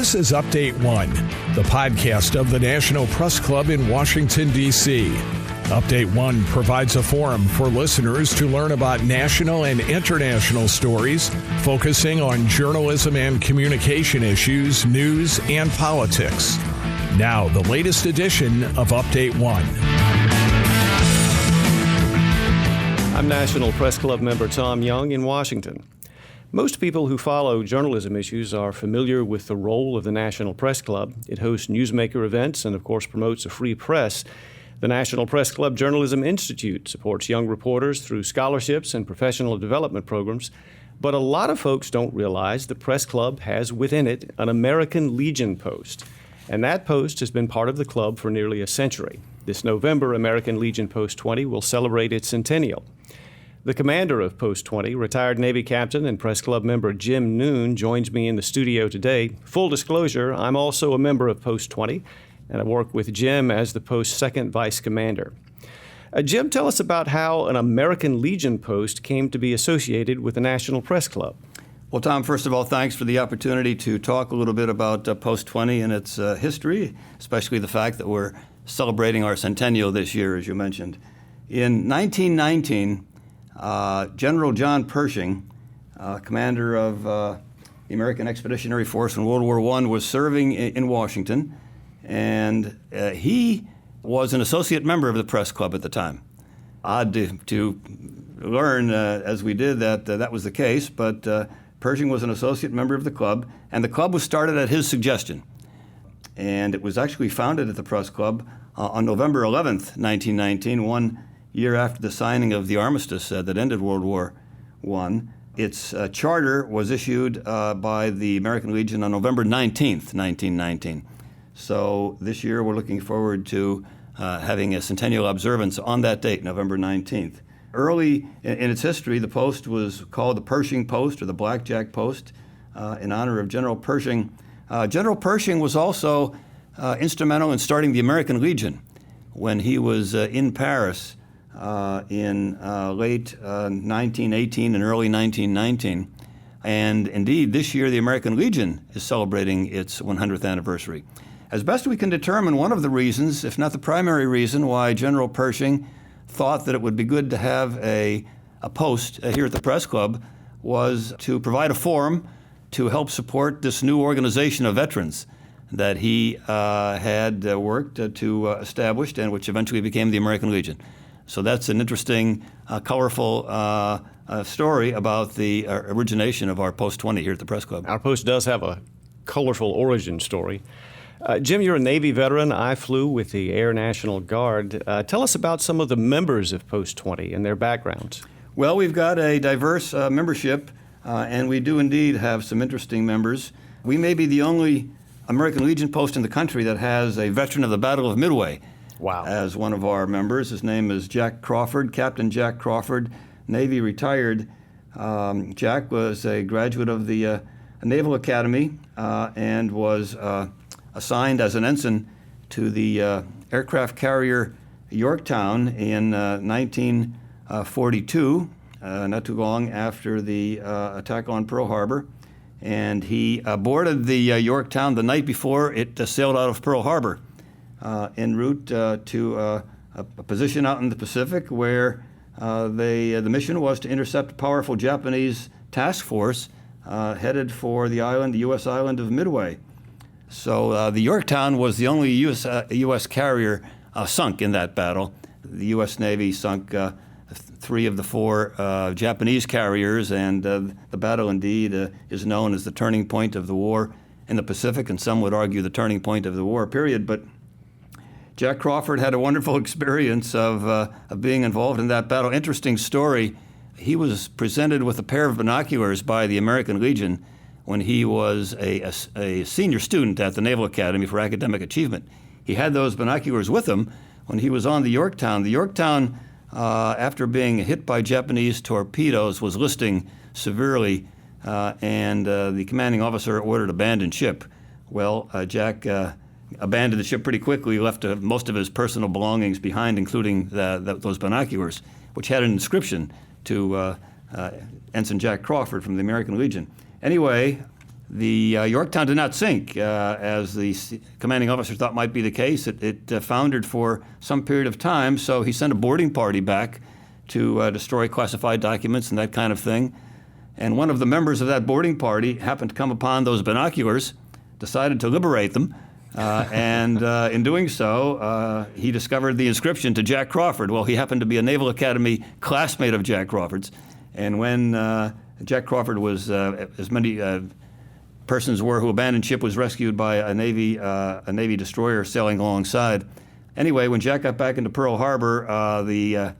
This is Update One, the podcast of the National Press Club in Washington, D.C. Update One provides a forum for listeners to learn about national and international stories, focusing on journalism and communication issues, news, and politics. Now, the latest edition of Update One. I'm National Press Club member Tom Young in Washington. Most people who follow journalism issues are familiar with the role of the National Press Club. It hosts newsmaker events and, of course, promotes a free press. The National Press Club Journalism Institute supports young reporters through scholarships and professional development programs. But a lot of folks don't realize the Press Club has within it an American Legion post. And that post has been part of the club for nearly a century. This November, American Legion Post 20 will celebrate its centennial. The commander of Post 20, retired Navy captain and Press Club member Jim Noone, joins me in the studio today. Full disclosure, I'm also a member of Post 20, and I work with Jim as the post's second vice commander. Jim, tell us about how an American Legion post came to be associated with the National Press Club. Well, Tom, first of all, thanks for the opportunity to talk a little bit about Post 20 and its history, especially the fact that we're celebrating our centennial this year, as you mentioned. In 1919, General John Pershing, commander of the American Expeditionary Force in World War I, was serving in Washington, and he was an associate member of the Press Club at the time. Odd to learn, as we did, that that was the case, but Pershing was an associate member of the club, and the club was started at his suggestion. And it was actually founded at the Press Club on November 11th, 1919, 1 year after the signing of the armistice that ended World War I. Its charter was issued by the American Legion on November 19th, 1919. So this year we're looking forward to having a centennial observance on that date, November 19th. Early in its history, the post was called the Pershing Post or the Blackjack Post in honor of General Pershing. General Pershing was also instrumental in starting the American Legion when he was in Paris in late 1918 and early 1919. And indeed, this year the American Legion is celebrating its 100th anniversary. As best we can determine, one of the reasons, if not the primary reason, why General Pershing thought that it would be good to have a post here at the Press Club was to provide a forum to help support this new organization of veterans that he had worked to establish and which eventually became the American Legion. So that's an interesting, colorful story about the origination of our Post 20 here at the Press Club. Our post does have a colorful origin story. Jim, you're a Navy veteran. I flew with the Air National Guard. Tell us about some of the members of Post 20 and their backgrounds. Well, we've got a diverse membership, and we do indeed have some interesting members. We may be the only American Legion post in the country that has a veteran of the Battle of Midway. Wow. As one of our members. His name is Jack Crawford, Captain Jack Crawford, Navy retired. Jack was a graduate of the Naval Academy and was assigned as an ensign to the aircraft carrier Yorktown in 1942, not too long after the attack on Pearl Harbor. And he boarded the Yorktown the night before it sailed out of Pearl Harbor, en route to a position out in the Pacific where the mission was to intercept a powerful Japanese task force headed for the U.S. island of Midway. So the Yorktown was the only U.S. carrier sunk in that battle. The U.S. Navy sunk 3 of the 4 Japanese carriers, and the battle indeed is known as the turning point of the war in the Pacific, and some would argue the turning point of the war, period. But Jack Crawford had a wonderful experience of being involved in that battle. Interesting story. He was presented with a pair of binoculars by the American Legion when he was a senior student at the Naval Academy for academic achievement. He had those binoculars with him when he was on the Yorktown. The Yorktown, after being hit by Japanese torpedoes, was listing severely, and the commanding officer ordered abandon ship. Well, Jack abandoned the ship pretty quickly. He left most of his personal belongings behind, including those binoculars, which had an inscription to Ensign Jack Crawford from the American Legion. Anyway, The Yorktown did not sink, as the commanding officer thought might be the case. It foundered for some period of time, so he sent a boarding party back to destroy classified documents and that kind of thing. And one of the members of that boarding party happened to come upon those binoculars, decided to liberate them, and in doing so, he discovered the inscription to Jack Crawford. Well, he happened to be a Naval Academy classmate of Jack Crawford's, and when Jack Crawford was, as many persons were who abandoned ship, was rescued by a Navy destroyer sailing alongside. Anyway, when Jack got back into Pearl Harbor, the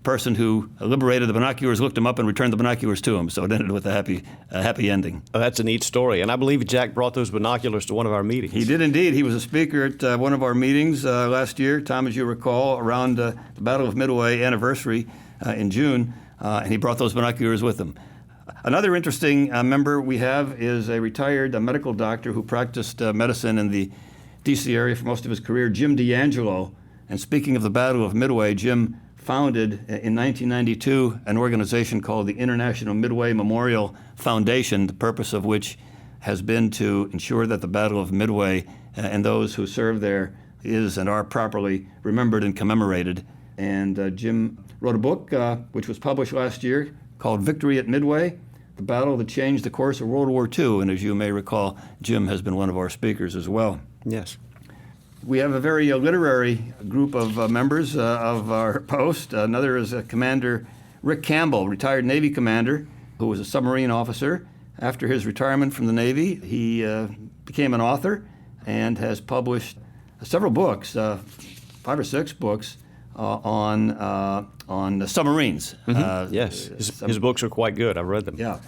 person who liberated the binoculars looked him up and returned the binoculars to him. So it ended with a happy ending. Oh, that's a neat story. And I believe Jack brought those binoculars to one of our meetings. He did indeed. He was a speaker at one of our meetings last year, Tom, as you recall, around the Battle of Midway anniversary in June, and he brought those binoculars with him. Another interesting member we have is a retired medical doctor who practiced medicine in the D.C. area for most of his career, Jim D'Angelo. And speaking of the Battle of Midway, Jim founded in 1992 an organization called the International Midway Memorial Foundation, the purpose of which has been to ensure that the Battle of Midway and those who served there is and are properly remembered and commemorated. And Jim wrote a book which was published last year called Victory at Midway, the battle that changed the course of World War II. And as you may recall, Jim has been one of our speakers as well. Yes. We have a very literary group of members of our post. Another is Commander Rick Campbell, retired Navy commander, who was a submarine officer. After his retirement from the Navy, he became an author and has published several books, 5 or 6 books, on submarines. Mm-hmm. Yes, his books are quite good. I've read them. Yeah.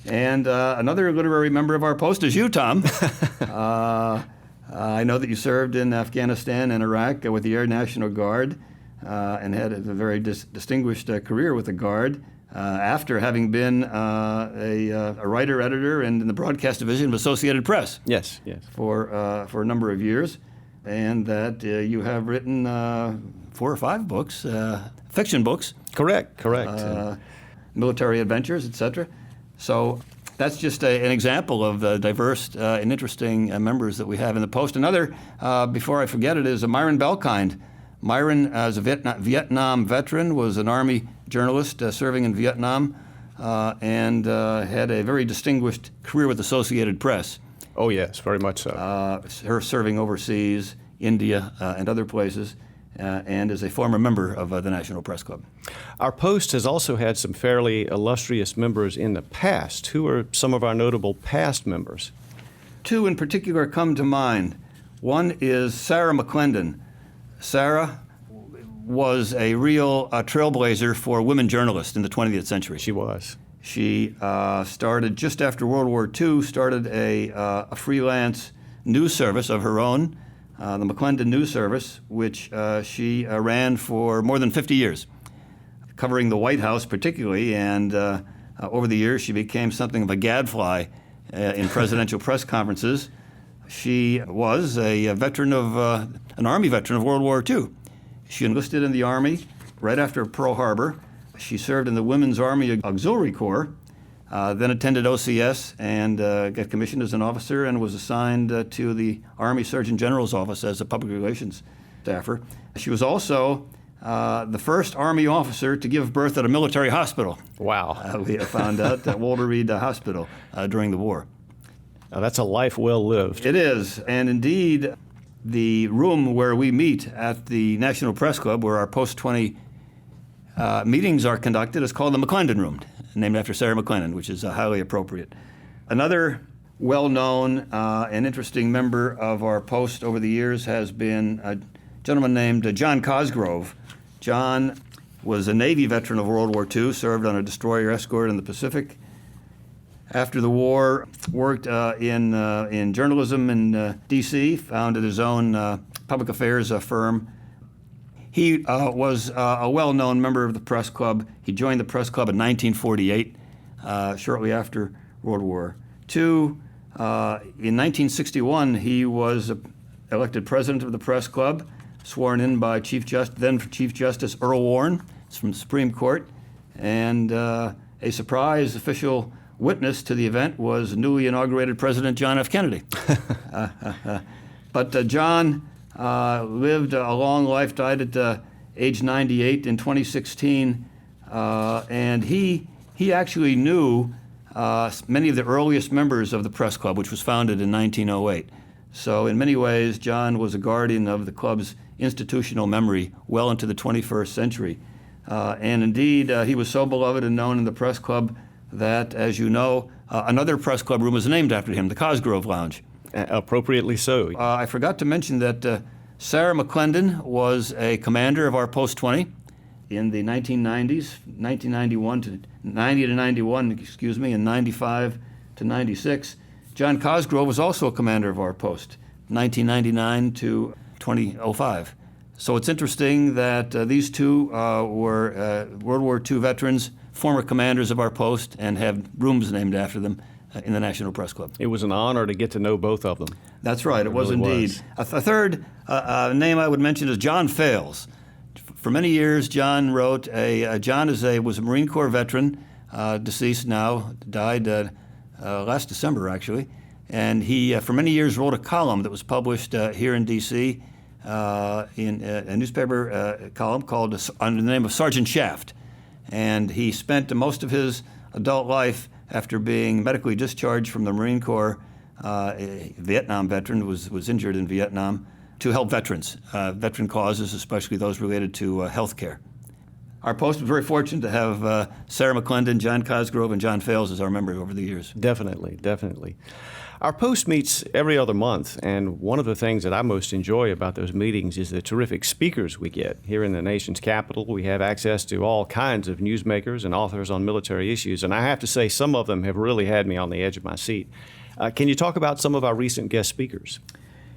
And another literary member of our post is you, Tom. I know that you served in Afghanistan and Iraq with the Air National Guard and had a very distinguished career with the Guard after having been a writer, editor, and in the broadcast division of Associated Press. Yes, yes. For a number of years. And that you have written 4 or 5 books, fiction books. Correct. Military adventures, etc. So that's just an example of the diverse and interesting members that we have in the post. Another, before I forget it, is Myron Belkind. Myron, as a Vietnam veteran, was an Army journalist serving in Vietnam and had a very distinguished career with Associated Press. Oh, yes, very much so. Her serving overseas, India, and other places, and is a former member of the National Press Club. Our post has also had some fairly illustrious members in the past. Who are some of our notable past members? 2 in particular come to mind. One is Sarah McClendon. Sarah was a real trailblazer for women journalists in the 20th century. She was. She started, just after World War II, started a freelance news service of her own, the McClendon News Service, which she ran for more than 50 years, covering the White House particularly, and over the years she became something of a gadfly in presidential press conferences. She was a veteran of, an Army veteran of World War II. She enlisted in the Army right after Pearl Harbor. She served in the Women's Army Auxiliary Corps, then attended OCS and got commissioned as an officer and was assigned to the Army Surgeon General's office as a public relations staffer. She was also the first Army officer to give birth at a military hospital. Wow. We found out at Walter Reed Hospital during the war. Now, that's a life well lived. It is, and indeed, the room where we meet at the National Press Club, where our post-20 meetings are conducted, is called the McClendon Room, named after Sarah McClendon, which is highly appropriate. Another well-known and interesting member of our post over the years has been a gentleman named John Cosgrove. John was a Navy veteran of World War II, served on a destroyer escort in the Pacific. After the war, worked in journalism in D.C., founded his own public affairs firm. He was a well-known member of the Press Club. He joined the Press Club in 1948, shortly after World War II. In 1961, he was elected president of the Press Club, sworn in by then Chief Justice Earl Warren from the Supreme Court, and a surprise official witness to the event was newly inaugurated President John F. Kennedy. But John lived a long life, died at age 98 in 2016, and he actually knew many of the earliest members of the Press Club, which was founded in 1908. So in many ways, John was a guardian of the club's institutional memory well into the 21st century. And indeed, he was so beloved and known in the Press Club that, as you know, another Press Club room was named after him, the Cosgrove Lounge. Appropriately so. I forgot to mention that Sarah McClendon was a commander of our Post 20 in the 1990s, 90 to 91, excuse me, and 95 to 96. John Cosgrove was also a commander of our post, 1999 to 2005. So it's interesting that these two were World War II veterans, former commanders of our post, and have rooms named after them in the National Press Club. It was an honor to get to know both of them. That's right, it was indeed. A third name I would mention is John Fales. For many years, John wrote John was a Marine Corps veteran, deceased now, died last December actually, and he for many years wrote a column that was published here in D.C. In a newspaper column called under the name of Sergeant Shaft, and he spent most of his adult life after being medically discharged from the Marine Corps, a Vietnam veteran, was injured in Vietnam, to help veterans, veteran causes, especially those related to health care. Our post was very fortunate to have Sarah McClendon, John Cosgrove, and John Fales as our members over the years. Definitely, definitely. Our post meets every other month, and one of the things that I most enjoy about those meetings is the terrific speakers we get. Here in the nation's capital, we have access to all kinds of newsmakers and authors on military issues, and I have to say some of them have really had me on the edge of my seat. Can you talk about some of our recent guest speakers?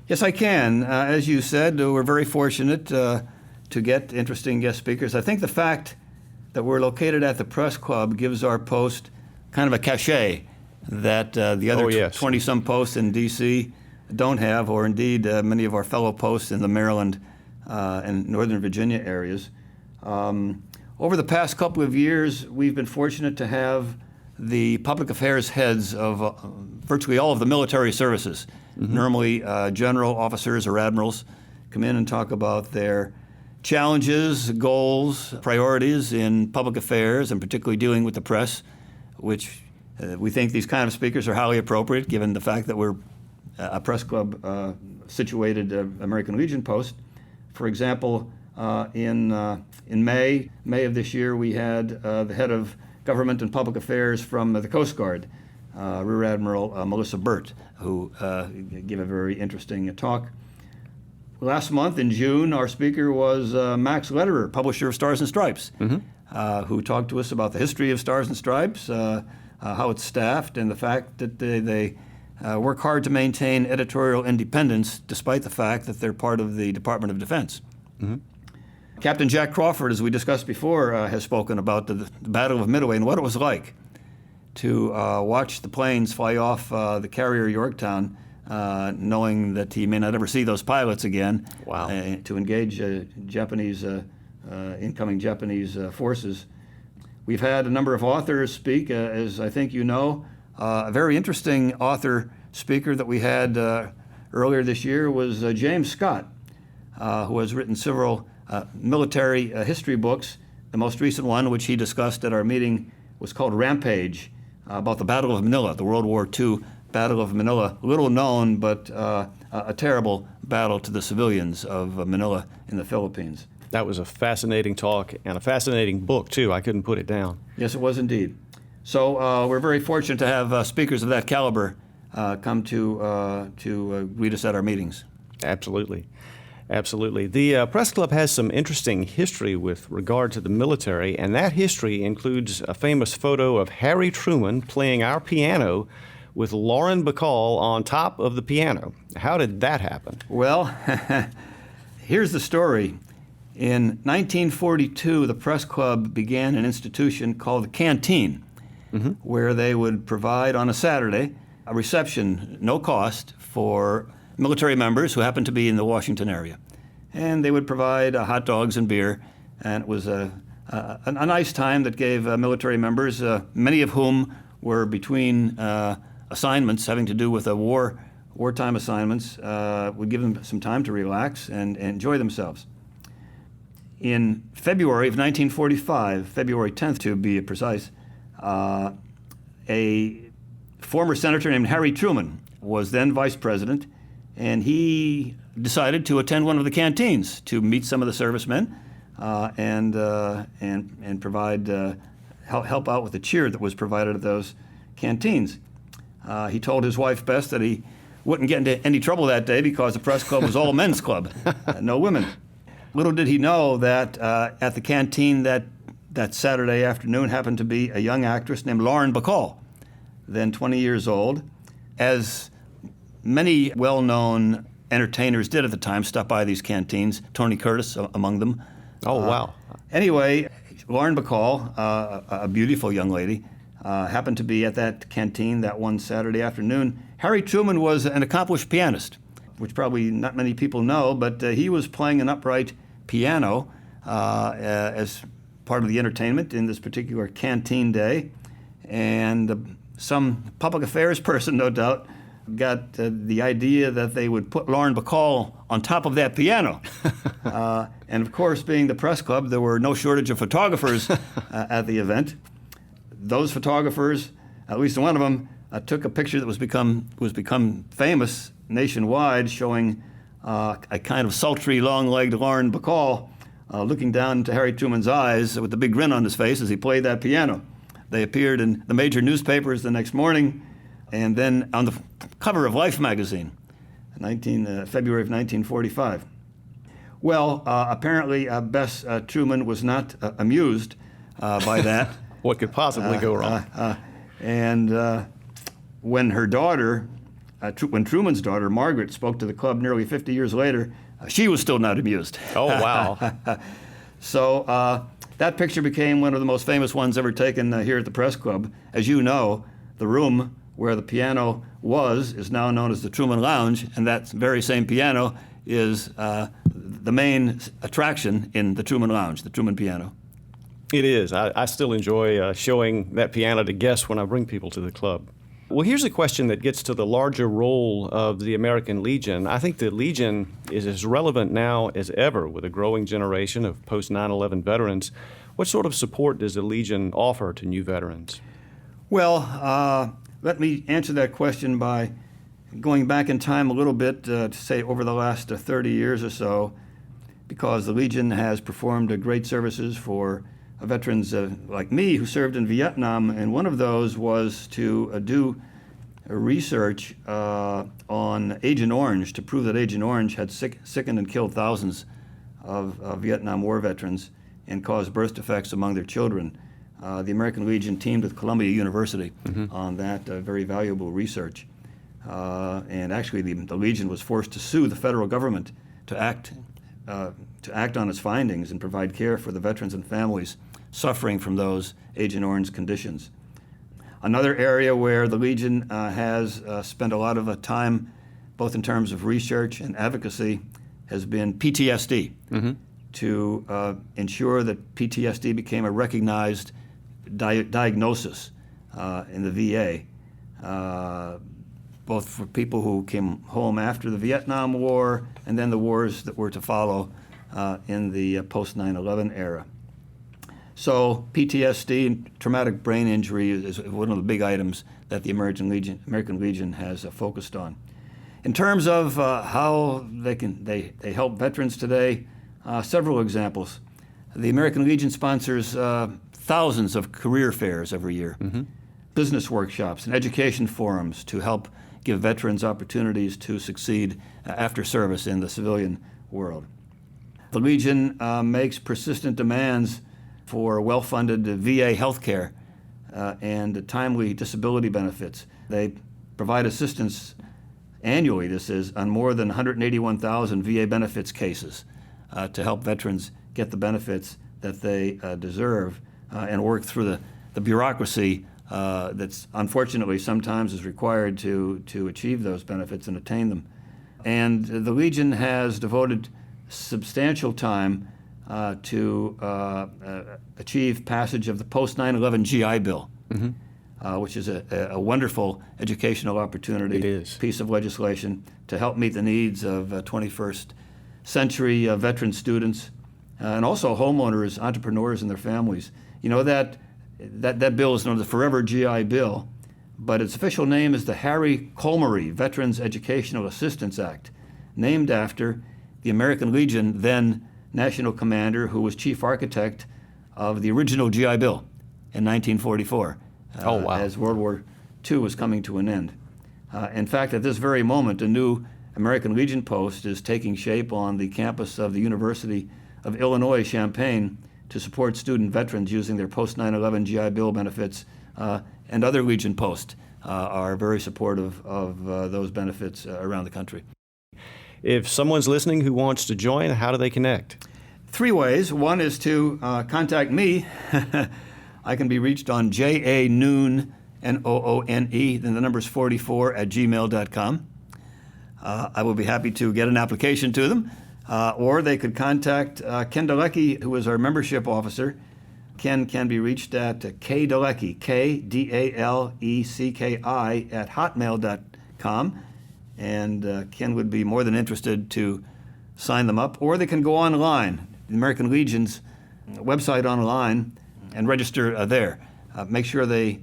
Yes, I can. As you said, we're very fortunate to get interesting guest speakers. I think the fact that we're located at the Press Club gives our post kind of a cachet that the other 20-some posts in D.C. don't have, or indeed many of our fellow posts in the Maryland and Northern Virginia areas. Over the past couple of years, we've been fortunate to have the public affairs heads of virtually all of the military services, normally general officers or admirals, come in and talk about their challenges, goals, priorities in public affairs, and particularly dealing with the press, which we think these kind of speakers are highly appropriate given the fact that we're a Press Club situated American Legion post. For example, in May of this year, we had the head of Government and Public Affairs from the Coast Guard, Rear Admiral Melissa Burt, who gave a very interesting talk. Last month in June, our speaker was Max Lederer, publisher of Stars and Stripes, who talked to us about the history of Stars and Stripes, how it's staffed, and the fact that they work hard to maintain editorial independence despite the fact that they're part of the Department of Defense. Captain Jack Crawford, as we discussed before, has spoken about the Battle of Midway and what it was like to watch the planes fly off the carrier Yorktown, knowing that he may not ever see those pilots again. Wow. To engage incoming Japanese forces. We've had a number of authors speak, as I think you know. A very interesting author speaker that we had earlier this year was James Scott, who has written several military history books. The most recent one, which he discussed at our meeting, was called Rampage, about the Battle of Manila, the World War II Battle of Manila. Little known, but a terrible battle to the civilians of Manila in the Philippines. That was a fascinating talk and a fascinating book, too. I couldn't put it down. Yes, it was indeed. So we're very fortunate to have speakers of that caliber come to greet us at our meetings. Absolutely. Absolutely. The Press Club has some interesting history with regard to the military, and that history includes a famous photo of Harry Truman playing our piano with Lauren Bacall on top of the piano. How did that happen? Well, here's the story. In 1942, the Press Club began an institution called the Canteen, where they would provide on a Saturday a reception, no cost, for military members who happened to be in the Washington area. And they would provide hot dogs and beer, and it was a nice time that gave military members, many of whom were between assignments having to do with wartime assignments, would give them some time to relax and enjoy themselves. In February of 1945, February 10th to be precise, a former senator named Harry Truman was then vice president, and he decided to attend one of the canteens to meet some of the servicemen and provide help out with the cheer that was provided at those canteens. He told his wife Bess that he wouldn't get into any trouble that day because the press club was all men's club, no women. Little did he know that at the canteen that Saturday afternoon happened to be a young actress named Lauren Bacall, then 20 years old. As many well-known entertainers did at the time, stop by these canteens, Tony Curtis among them. Oh, wow. Anyway, Lauren Bacall, a beautiful young lady, happened to be at that canteen that one Saturday afternoon. Harry Truman was an accomplished pianist, which probably not many people know, but he was playing an upright piano as part of the entertainment in this particular canteen day. And some public affairs person, no doubt, got the idea that they would put Lauren Bacall on top of that piano. And of course, being the press club, there were no shortage of photographers at the event. Those photographers, at least one of them, took a picture that was become famous nationwide, showing a kind of sultry, long-legged Lauren Bacall looking down into Harry Truman's eyes with a big grin on his face as he played that piano. They appeared in the major newspapers the next morning, and then on the cover of Life magazine, February of 1945. Well, apparently Bess Truman was not amused by that. What could possibly go wrong? And when her daughter, when Truman's daughter, Margaret, spoke to the club nearly 50 years later, she was still not amused. Oh, wow. So that picture became one of the most famous ones ever taken here at the Press Club. As you know, the room where the piano was is now known as the Truman Lounge, and that very same piano is the main attraction in the Truman Lounge, the Truman piano. It is. I still enjoy showing that piano to guests when I bring people to the club. Well, here's a question that gets to the larger role of the American Legion. I think the Legion is as relevant now as ever with a growing generation of post-9/11 veterans. What sort of support does the Legion offer to new veterans? Well, let me answer that question by going back in time a little bit to say over the last 30 years or so, because the Legion has performed great services for veterans like me who served in Vietnam, and one of those was to do research on Agent Orange to prove that Agent Orange had sickened and killed thousands of Vietnam War veterans and caused birth defects among their children. The American Legion teamed with Columbia University on that very valuable research. And actually the Legion was forced to sue the federal government to act on its findings and provide care for the veterans and families suffering from those Agent Orange conditions. Another area where the Legion has spent a lot of time, both in terms of research and advocacy, has been PTSD, to ensure that PTSD became a recognized diagnosis in the VA, both for people who came home after the Vietnam War and then the wars that were to follow in the post-9/11 era. So PTSD and traumatic brain injury is one of the big items that the American Legion has focused on. In terms of how they help veterans today, several examples. The American Legion sponsors thousands of career fairs every year, business workshops and education forums to help give veterans opportunities to succeed after service in the civilian world. The Legion makes persistent demands for well-funded VA health care and timely disability benefits. They provide assistance annually, this is, on more than 181,000 VA benefits cases to help veterans get the benefits that they deserve and work through the bureaucracy that's unfortunately sometimes is required to achieve those benefits and attain them. And the Legion has devoted substantial time to achieve passage of the post-9/11 GI Bill. which is a wonderful educational opportunity. It is. Piece of legislation to help meet the needs of 21st century veteran students and also homeowners, entrepreneurs, and their families. You know, that bill is known as the Forever GI Bill, but its official name is the Harry Colmery Veterans Educational Assistance Act, named after the American Legion then national commander who was chief architect of the original GI Bill in 1944. Oh, wow. As World War II was coming to an end. In fact, at this very moment, a new American Legion post is taking shape on the campus of the University of Illinois, Champaign, to support student veterans using their post-9/11 GI Bill benefits, and other Legion posts are very supportive of those benefits around the country. If someone's listening who wants to join, how do they connect? 3 ways. One is to contact me. I can be reached on JANoone, Noone, then the number's 44 @gmail.com. I will be happy to get an application to them. Or they could contact Ken Dalecki, who is our membership officer. Ken can be reached at kdalecki, KDALECKI, @hotmail.com. And Ken would be more than interested to sign them up. Or they can go online, the American Legion's website online, and register there. Make sure they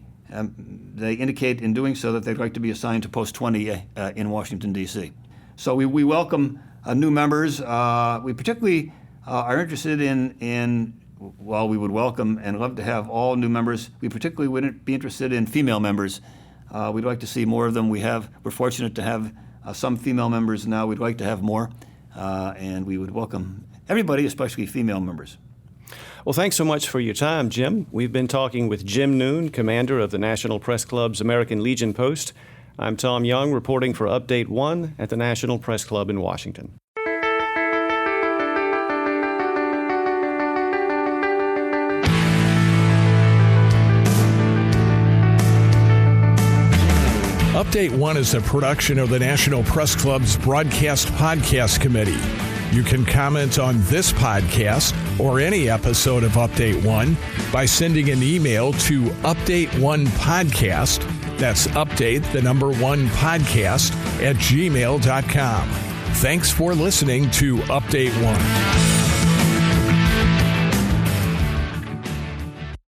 indicate in doing so that they'd like to be assigned to Post 20 in Washington, D.C. So we welcome new members. We particularly are interested in, while we would welcome and love to have all new members, we particularly wouldn't be interested in female members. We'd like to see more of them. We're fortunate to have some female members now. We'd like to have more, and we would welcome everybody, especially female members. Well, thanks so much for your time, Jim. We've been talking with Jim Noone, commander of the National Press Club's American Legion Post. I'm Tom Young, reporting for Update 1 at the National Press Club in Washington. Update 1 is a production of the National Press Club's Broadcast Podcast Committee. You can comment on this podcast or any episode of Update 1 by sending an email to update1podcast, that's update the number 1 podcast @gmail.com. Thanks for listening to Update 1.